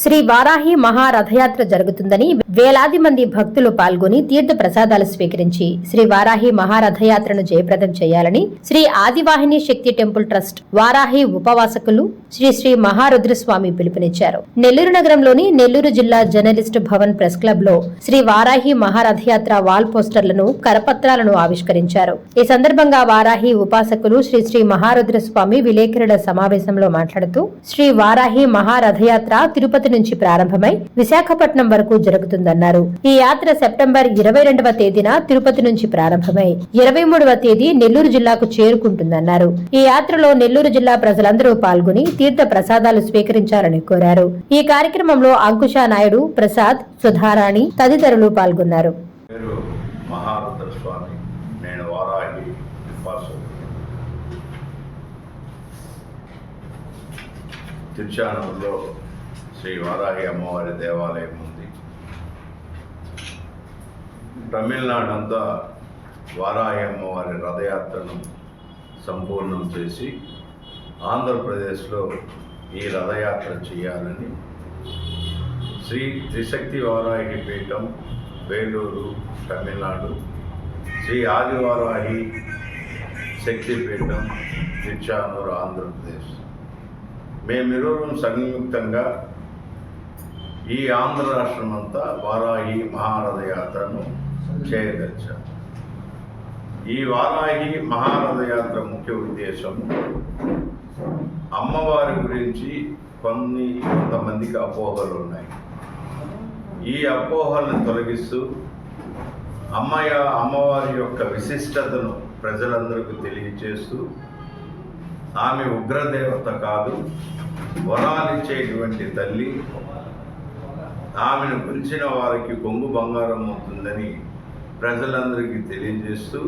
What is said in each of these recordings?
శ్రీ వారాహి మహారథయాత్ర జరుగుతుందని వేలాది మంది భక్తులు పాల్గొని తీర్థ ప్రసాదాలు స్వీకరించి శ్రీ వారాహి మహారథయాత్రను జయప్రదం చేయాలని శ్రీ ఆదివాహిని శక్తి టెంపుల్ ట్రస్ట్ వారాహి ఉపవాసకులు శ్రీ శ్రీ మహారుద్రస్వామి పిలుపునిచ్చారు. నెల్లూరు నగరంలోని నెల్లూరు జిల్లా జర్నలిస్టు భవన్ ప్రెస్ క్లబ్ లో శ్రీ వారాహి మహారథయాత్ర వాల్ పోస్టర్లను కరపత్రాలను ఆవిష్కరించారు. ఈ సందర్భంగా వారాహి ఉపాసకులు శ్రీ శ్రీ మహారుద్రస్వామి విలేకరుల సమావేశంలో మాట్లాడుతూ శ్రీ వారాహి మహారథయాత్ర తిరుపతి నుంచి ప్రారంభమై విశాఖపట్నం వరకు జరుగుతుందన్నారు. ఈ యాత్ర సెప్టెంబర్ 22వ తేదీన తిరుపతి నుంచి ప్రారంభమై 23వ తేదీ నెల్లూరు జిల్లాకు చేరుకుంటుందన్నారు. ఈ యాత్రలో నెల్లూరు జిల్లా ప్రజలందరూ పాల్గొని తీర్థ ప్రసాదాలు స్వీకరించాలని కోరారు. ఈ కార్యక్రమంలో అంకుశ నాయుడు, ప్రసాద్, సుధారాణి తదితరులు పాల్గొన్నారు. తిరుచానూరులో శ్రీ వారాహి అమ్మవారి దేవాలయం ఉంది. తమిళనాడు అంతా వారాహి అమ్మవారి రథయాత్రను సంపూర్ణం చేసి ఆంధ్రప్రదేశ్లో ఈ రథయాత్ర చేయాలని శ్రీ త్రిశక్తి వారాహి పీఠం వేలూరు తమిళనాడు, శ్రీ ఆదివారాహి శక్తిపీఠం తిరుచానూరు ఆంధ్రప్రదేశ్ మేమిరువురం సంయుక్తంగా ఈ ఆంధ్ర రాష్ట్రం అంతా వారాహి మహారథయాత్రను చేయదలిచాం. ఈ వారాహి మహారథయాత్ర ముఖ్య ఉద్దేశం అమ్మవారి గురించి కొంతమందికి అపోహలు ఉన్నాయి. ఈ అపోహలను తొలగిస్తూ అమ్మవారి యొక్క విశిష్టతను ప్రజలందరికీ తెలియజేస్తూ ఆమె ఉగ్రదేవత కాదు, వరాలిచ్చేటువంటి తల్లి, ఆమెను పిలిచిన వారికి కొంగు బంగారం అవుతుందని ప్రజలందరికీ తెలియజేస్తూ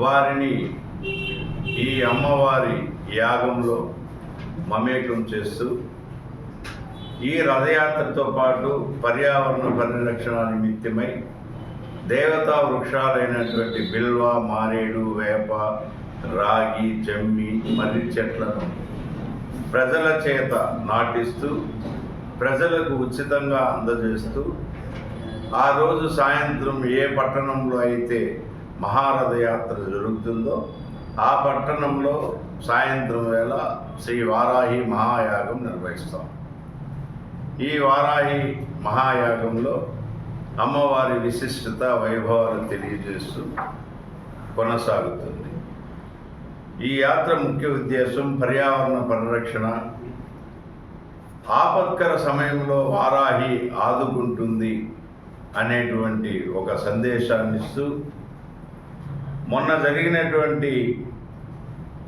వారిని ఈ అమ్మవారి యాగంలో మమేకం చేస్తూ ఈ రథయాత్రతో పాటు పర్యావరణ పరిరక్షణ నిమిత్తమై దేవతా వృక్షాలైనటువంటి బిల్వ, మారేడు, వేప, రాగి, జమ్మి, మర్రి చెట్లను ప్రజల చేత నాటిస్తూ ప్రజలకు ఉచితంగా అందజేస్తూ ఆ రోజు సాయంత్రం ఏ పట్టణంలో అయితే మహారథయాత్ర జరుగుతుందో ఆ పట్టణంలో సాయంత్రం వేళ శ్రీ వారాహి మహాయాగం నిర్వహిస్తాం. ఈ వారాహి మహాయాగంలో అమ్మవారి విశిష్టత, వైభవాలు తెలియజేస్తూ కొనసాగుతుంది. ఈ యాత్ర ముఖ్య ఉద్దేశం పర్యావరణ పరిరక్షణ, ఆపత్కర సమయంలో వారాహి ఆదుకుంటుంది అనేటువంటి ఒక సందేశాన్ని ఇస్తూ మొన్న జరిగినటువంటి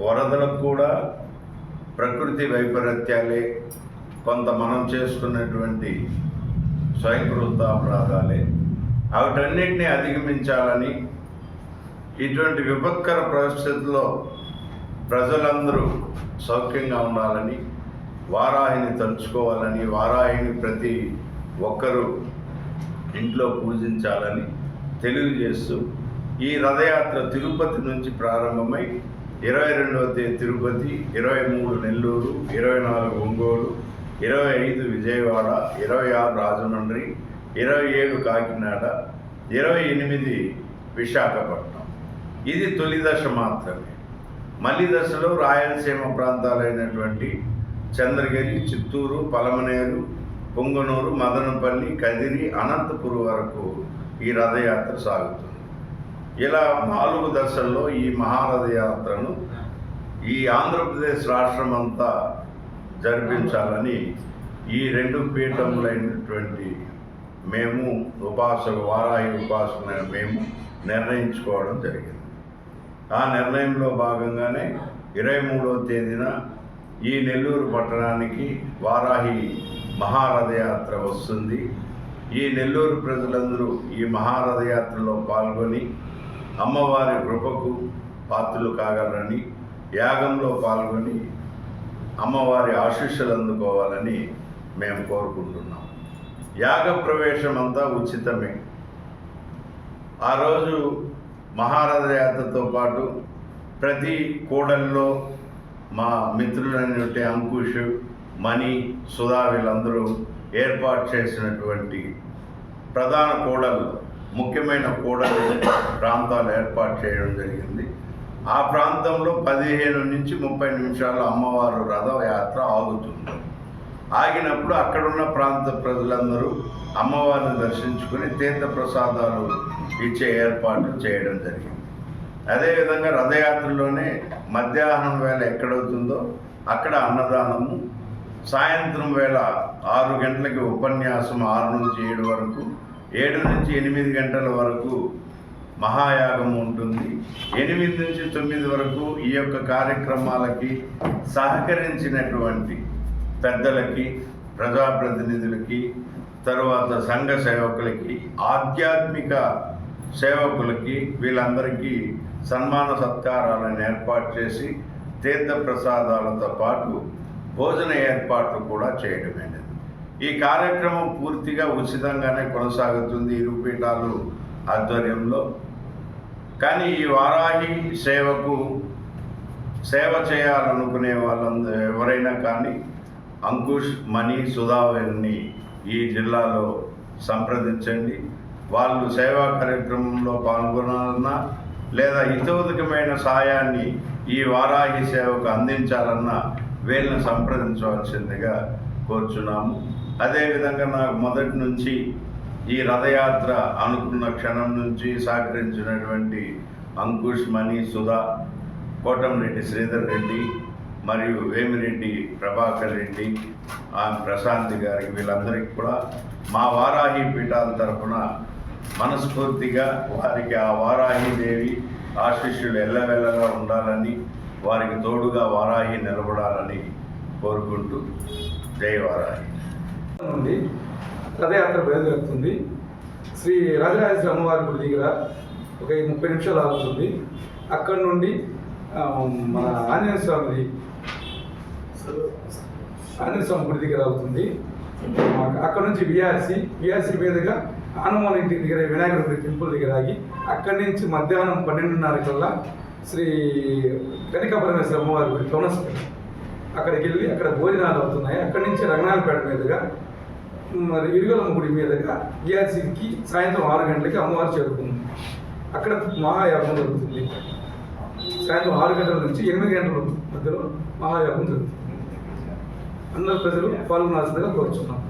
వరదలకు కూడా ప్రకృతి వైపరీత్యాలే, కొంత మనం చేసుకున్నటువంటి స్వయంకృతాపరాధాలే, వాటన్నిటినీ అధిగమించాలని, ఇటువంటి విపత్కర పరిస్థితుల్లో ప్రజలందరూ సౌఖ్యంగా ఉండాలని, వారాహిని తలుచుకోవాలని, వారాహిని ప్రతి ఒక్కరూ ఇంట్లో పూజించాలని తెలియజేస్తూ ఈ రథయాత్ర తిరుపతి నుంచి ప్రారంభమై 22వ తేదీ తిరుపతి, 23 నెల్లూరు, 24 ఒంగోలు, 25 విజయవాడ, 26 రాజమండ్రి, 27 కాకినాడ, 28 విశాఖపట్నం. ఇది తొలి దశ మాత్రమే. మళ్ళీ దశలో రాయలసీమ ప్రాంతాలైనటువంటి చంద్రగిరి, చిత్తూరు, పలమనేరు, పొంగనూరు, మదనపల్లి, కదిరి, అనంతపురం వరకు ఈ రథయాత్ర సాగుతుంది. ఇలా 4 దశల్లో ఈ మహారథయాత్రను ఈ ఆంధ్రప్రదేశ్ రాష్ట్రం అంతా జరిపించాలని ఈ 2 పీఠములైనటువంటి మేము వారాహి ఉపాసకులైన మేము నిర్ణయించుకోవడం జరిగింది. ఆ నిర్ణయంలో భాగంగానే 23వ తేదీన ఈ నెల్లూరు పట్టణానికి వారాహి మహారథయాత్ర వస్తుంది. ఈ నెల్లూరు ప్రజలందరూ ఈ మహారథయాత్రలో పాల్గొని అమ్మవారి కృపకు పాత్రలు కాగలరని, యాగంలో పాల్గొని అమ్మవారి ఆశీస్సులు అందుకోవాలని మేము కోరుకుంటున్నాం. యాగ ప్రవేశం అంతా ఉచితమే. ఆ రోజు మహారథయాత్రతో పాటు ప్రతి కూడల్లో మా మిత్రులైనటువంటి అంకుష్, మణి, సుధా వీళ్ళందరూ ఏర్పాటు చేసినటువంటి ప్రధాన కూడలు, ముఖ్యమైన కూడలు ప్రాంతాలు ఏర్పాటు చేయడం జరిగింది. ఆ ప్రాంతంలో 15 నుంచి 30 నిమిషాలు అమ్మవారు రథయాత్ర ఆగుతుంది. ఆగినప్పుడు అక్కడున్న ప్రాంత ప్రజలందరూ అమ్మవారిని దర్శించుకుని తీర్థప్రసాదాలు ఇచ్చే ఏర్పాట్లు చేయడం జరిగింది. అదేవిధంగా రథయాత్రలోనే మధ్యాహ్నం వేళ ఎక్కడవుతుందో అక్కడ అన్నదానము, సాయంత్రం వేళ 6 గంటలకి ఉపన్యాసం, 6 నుంచి 7 వరకు, 7 నుంచి 8 గంటల వరకు మహాయాగం ఉంటుంది. 8 నుంచి 9 వరకు ఈ యొక్క కార్యక్రమాలకి సహకరించినటువంటి పెద్దలకి, ప్రజాప్రతినిధులకి, తరువాత సంఘ సేవకులకి, ఆధ్యాత్మిక సేవకులకి వీళ్ళందరికీ సన్మాన సత్కారాలను ఏర్పాటు చేసి తీర్థప్రసాదాలతో పాటు భోజన ఏర్పాట్లు కూడా చేయడమైనది. ఈ కార్యక్రమం పూర్తిగా ఉచితంగానే కొనసాగుతుంది ఇరుపీఠాలు ఆధ్వర్యంలో. కానీ ఈ వారాహి సేవకు సేవ చేయాలనుకునే వాళ్ళందరూ ఎవరైనా కానీ అంకుష్, మణి, సుధాని ఈ జిల్లాలో సంప్రదించండి. వాళ్ళు సేవా కార్యక్రమంలో పాల్గొనాలన్నా లేదా హితోదకమైన సాయాన్ని ఈ వారాహి సేవకు అందించాలన్నా వీళ్ళని సంప్రదించవలసిందిగా కోరుచున్నాము. అదేవిధంగా నాకు మొదటి నుంచి ఈ రథయాత్ర అనుకున్న క్షణం నుంచి సహకరించినటువంటి అంకుష్, మణి, సుధా, కోటంరెడ్డి శ్రీధర్ రెడ్డి మరియు వేమిరెడ్డి ప్రభాకర్ రెడ్డి, ప్రశాంతి గారికి, వీళ్ళందరికీ కూడా మా వారాహి పీఠాల తరఫున మనస్ఫూర్తిగా వారికి ఆ వారాహిదేవి ఆశీస్సులు ఎల్లవెల్లగా ఉండాలని, వారికి తోడుగా వారాహి నిలబడాలని కోరుకుంటూ జై వారాహి. నుండి రథయాత్ర బయలుదేరుతుంది. శ్రీ రాజరాజేశ్వరి అమ్మవారి గుడి దగ్గర ఒక 30 నిమిషాలు ఆగుతుంది. అక్కడి నుండి మన ఆంజనేయ స్వామి గుడి దగ్గర అవుతుంది. అక్కడ నుంచి విఆర్సి మీదుగా హనుమాన్ ఇంటి దగ్గర వినాయకుడి టెంపుల్ దగ్గర ఆగి అక్కడి నుంచి మధ్యాహ్నం 12:30 కల్లా శ్రీ కనికాపరమేశ్వర అమ్మవారి గుడి టౌనస్పేట అక్కడికి వెళ్ళి అక్కడ భోజనాలు అవుతున్నాయి. అక్కడి నుంచి రంగనాథపేట మీదుగా మరి ఇరుగలమ్మ గుడి మీదుగా విఆర్సికి సాయంత్రం 6 గంటలకి అమ్మవారు చేరుకుంది. అక్కడ మహాయాగం జరుగుతుంది. సాయంత్రం 6 గంటల నుంచి 8 గంటల మధ్యలో మహాయాగం జరుగుతుంది. అందరు ప్రజలు పాల్గొనాల్సిందిగా కోరుచున్నాం.